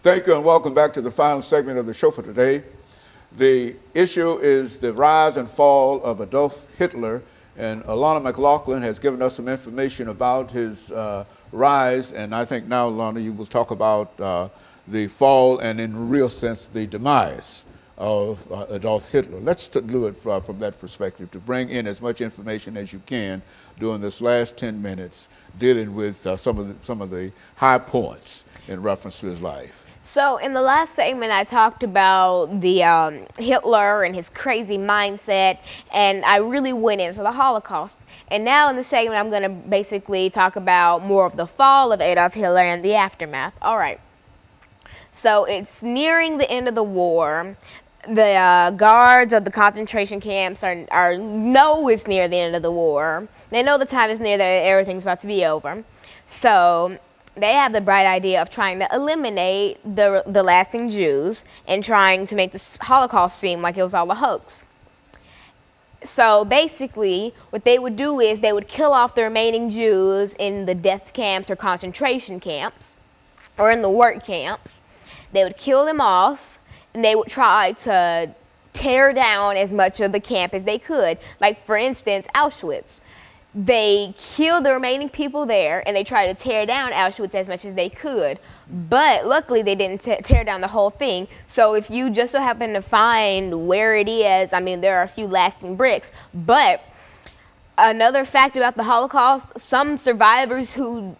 Thank you and welcome back to the final segment of the show for today. The issue is the rise and fall of Adolf Hitler, and Alana McLaughlin has given us some information about his rise, and I think now, Alana, you will talk about the fall and, in real sense, the demise of Adolf Hitler. Let's do it from that perspective, to bring in as much information as you can during this last 10 minutes, dealing with some of the high points in reference to his life. So in the last segment, I talked about the Hitler and his crazy mindset, and I really went into the Holocaust. And now in the segment, I'm going to basically talk about more of the fall of Adolf Hitler and the aftermath. All right. So it's nearing the end of the war. The guards of the concentration camps know it's near the end of the war. They know the time is near, that everything's about to be over. So they have the bright idea of trying to eliminate the lasting Jews and trying to make the Holocaust seem like it was all a hoax. So basically, what they would do is they would kill off the remaining Jews in the death camps or concentration camps, or in the work camps. They would kill them off, and they would try to tear down as much of the camp as they could. Like, for instance, Auschwitz. They killed the remaining people there, and they tried to tear down Auschwitz as much as they could. But luckily, they didn't tear down the whole thing. So if you just so happen to find where it is, I mean, there are a few lasting bricks. But another fact about the Holocaust, some survivors who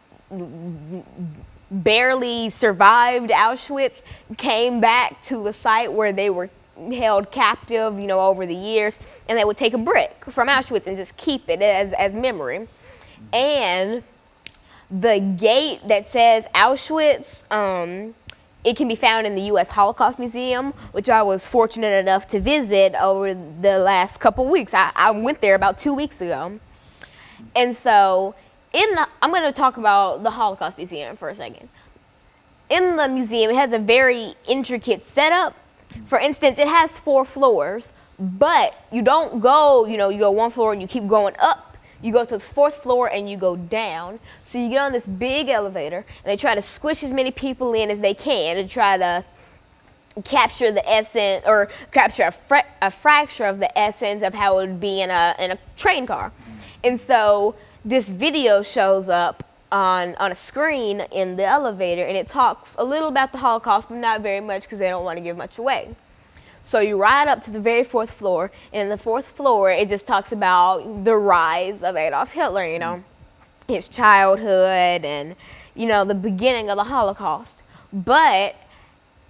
barely survived Auschwitz came back to the site where they were held captive, you know, over the years, and they would take a brick from Auschwitz and just keep it as memory. And the gate that says Auschwitz, it can be found in the U.S. Holocaust Museum, which I was fortunate enough to visit over the last couple weeks. I went there about 2 weeks ago. And so I'm going to talk about the Holocaust Museum for a second. In the museum, it has a very intricate setup. For instance, it has 4 floors, but you don't go, you go one floor and you keep going up. You go to the 4th floor and you go down. So you get on this big elevator, and they try to squish as many people in as they can and try to capture the essence, or capture a fraction of the essence of how it would be in a train car. And so this video shows up on a screen in the elevator, and it talks a little about the Holocaust, but not very much because they don't want to give much away. So you ride up to the very 4th floor, and in the 4th floor, it just talks about the rise of Adolf Hitler, his childhood and, the beginning of the Holocaust. But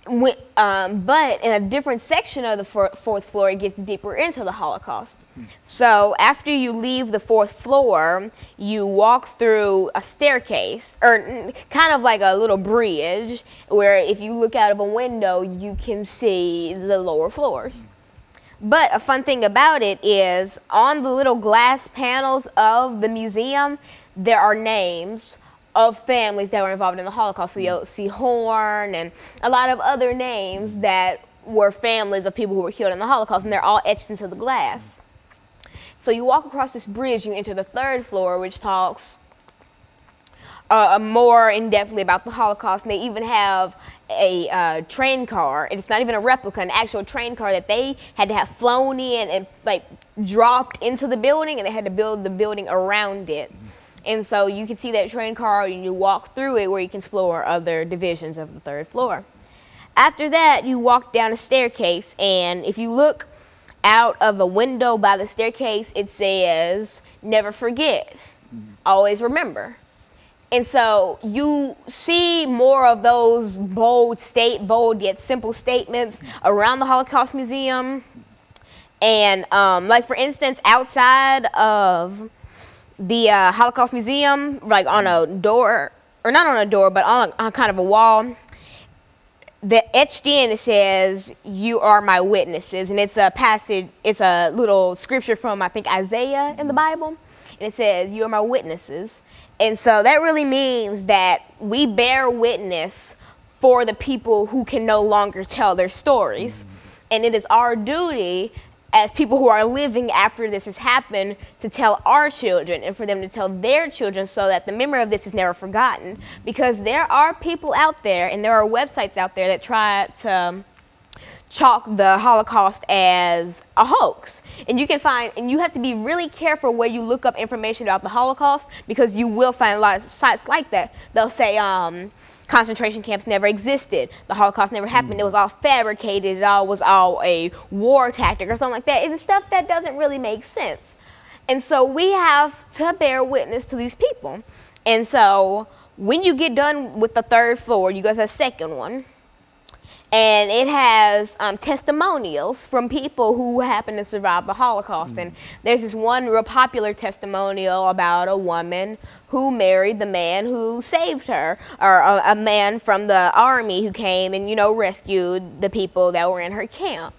in a different section of the 4th floor, it gets deeper into the Holocaust. So after you leave the 4th floor, you walk through a staircase, or kind of like a little bridge, where if you look out of a window, you can see the lower floors. But a fun thing about it is, on the little glass panels of the museum, there are names of families that were involved in the Holocaust. So you'll see Horn and a lot of other names that were families of people who were killed in the Holocaust, and they're all etched into the glass. So you walk across this bridge, you enter the 3rd floor, which talks more in-depthly about the Holocaust, and they even have a train car, and it's not even a replica, an actual train car that they had to have flown in and dropped into the building, and they had to build the building around it. And so you can see that train car, and you walk through it where you can explore other divisions of the 3rd floor. After that, you walk down a staircase, and if you look out of a window by the staircase, it says, "Never forget, always remember." And so you see more of those bold yet simple statements around the Holocaust Museum. And like, for instance, outside of the Holocaust Museum, like on a door, or not on a door, but on kind of a wall, etched in, it says, "You are my witnesses." And it's a passage, it's a little scripture from, I think, Isaiah in the Bible. And it says, "You are my witnesses." And so that really means that we bear witness for the people who can no longer tell their stories. And it is our duty as people who are living after this has happened, to tell our children and for them to tell their children, so that the memory of this is never forgotten. Because there are people out there and there are websites out there that try to chalk the Holocaust as a hoax. And you can find, and you have to be really careful where you look up information about the Holocaust, because you will find a lot of sites like that. They'll say concentration camps never existed, the Holocaust never happened, it was all fabricated, it all was all a war tactic or something like that. It's stuff that doesn't really make sense. And so we have to bear witness to these people. And so when you get done with the 3rd floor, you go to the 2nd one, and it has testimonials from people who happen to survive the Holocaust. And there's this one real popular testimonial about a woman who married the man who saved her, or a man from the army who came and, you know, rescued the people that were in her camp.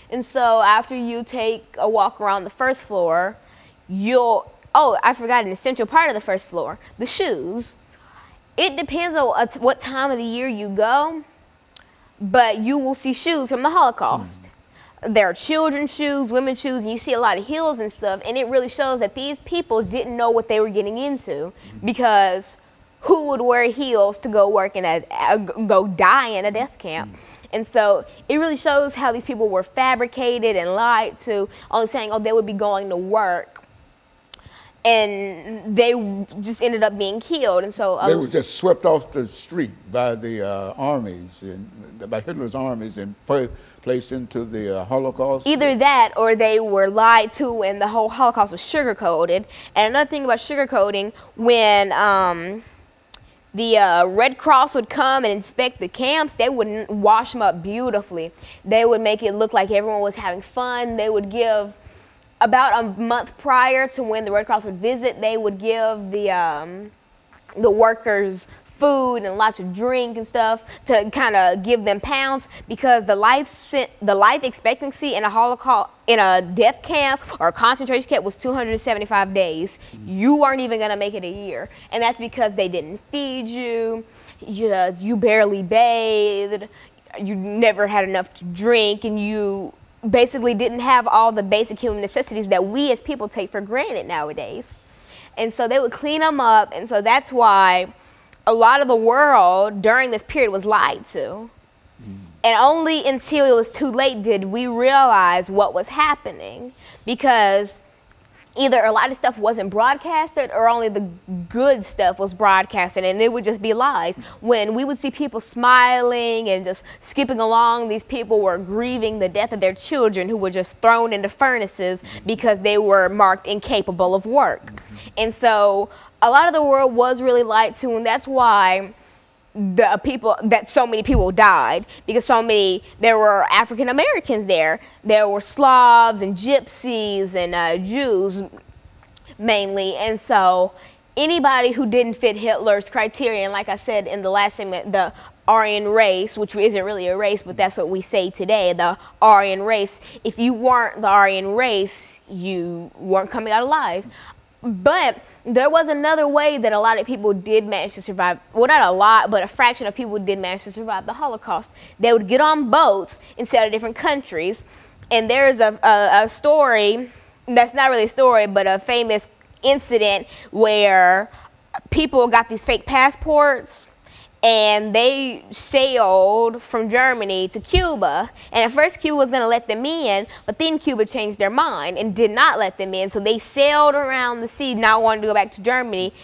And so after you take a walk around the 1st floor, you'll, oh, I forgot an essential part of the 1st floor, the shoes. It depends on what time of the year you go, but you will see shoes from the Holocaust. There are children's shoes, women's shoes, and you see a lot of heels and stuff, and it really shows that these people didn't know what they were getting into, because who would wear heels to go work in go die in a death camp? And so it really shows how these people were fabricated and lied to, only saying, oh, they would be going to work. And they just ended up being killed. And so they were just swept off the street by the armies, by Hitler's armies, and placed into the Holocaust. Either that, or they were lied to, and the whole Holocaust was sugar-coated. And another thing about sugar-coating, when the Red Cross would come and inspect the camps, they wouldn't wash them up beautifully. They would make it look like everyone was having fun. They would give, about a month prior to when the Red Cross would visit, they would give the workers food and lots of drink and stuff to kind of give them pounds, because the life expectancy in a Holocaust, in a death camp or a concentration camp, was 275 days. You weren't even going to make it a year, and that's because they didn't feed you, you barely bathed, you never had enough to drink, and you basically didn't have all the basic human necessities that we as people take for granted nowadays. And so they would clean them up, and so that's why a lot of the world during this period was lied to. And only until it was too late did we realize what was happening, because either a lot of stuff wasn't broadcasted, or only the good stuff was broadcasted, and it would just be lies. When we would see people smiling and just skipping along, these people were grieving the death of their children who were just thrown into furnaces because they were marked incapable of work. And so a lot of the world was really lied to, and that's why so many people died, because there were African Americans there were Slavs and Gypsies and Jews mainly. And so anybody who didn't fit Hitler's criteria, and like I said in the last segment, the Aryan race, which isn't really a race, but that's what we say today, the Aryan race, if you weren't the Aryan race, you weren't coming out alive. But there was another way that a lot of people did manage to survive. Well, not a lot, but a fraction of people did manage to survive the Holocaust. They would get on boats and sail to different countries. And there's a story, that's not really a story, but a famous incident where people got these fake passports, and they sailed from Germany to Cuba. And at first Cuba was going to let them in, but then Cuba changed their mind and did not let them in. So they sailed around the sea, not wanting to go back to Germany,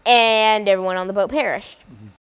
and everyone on the boat perished.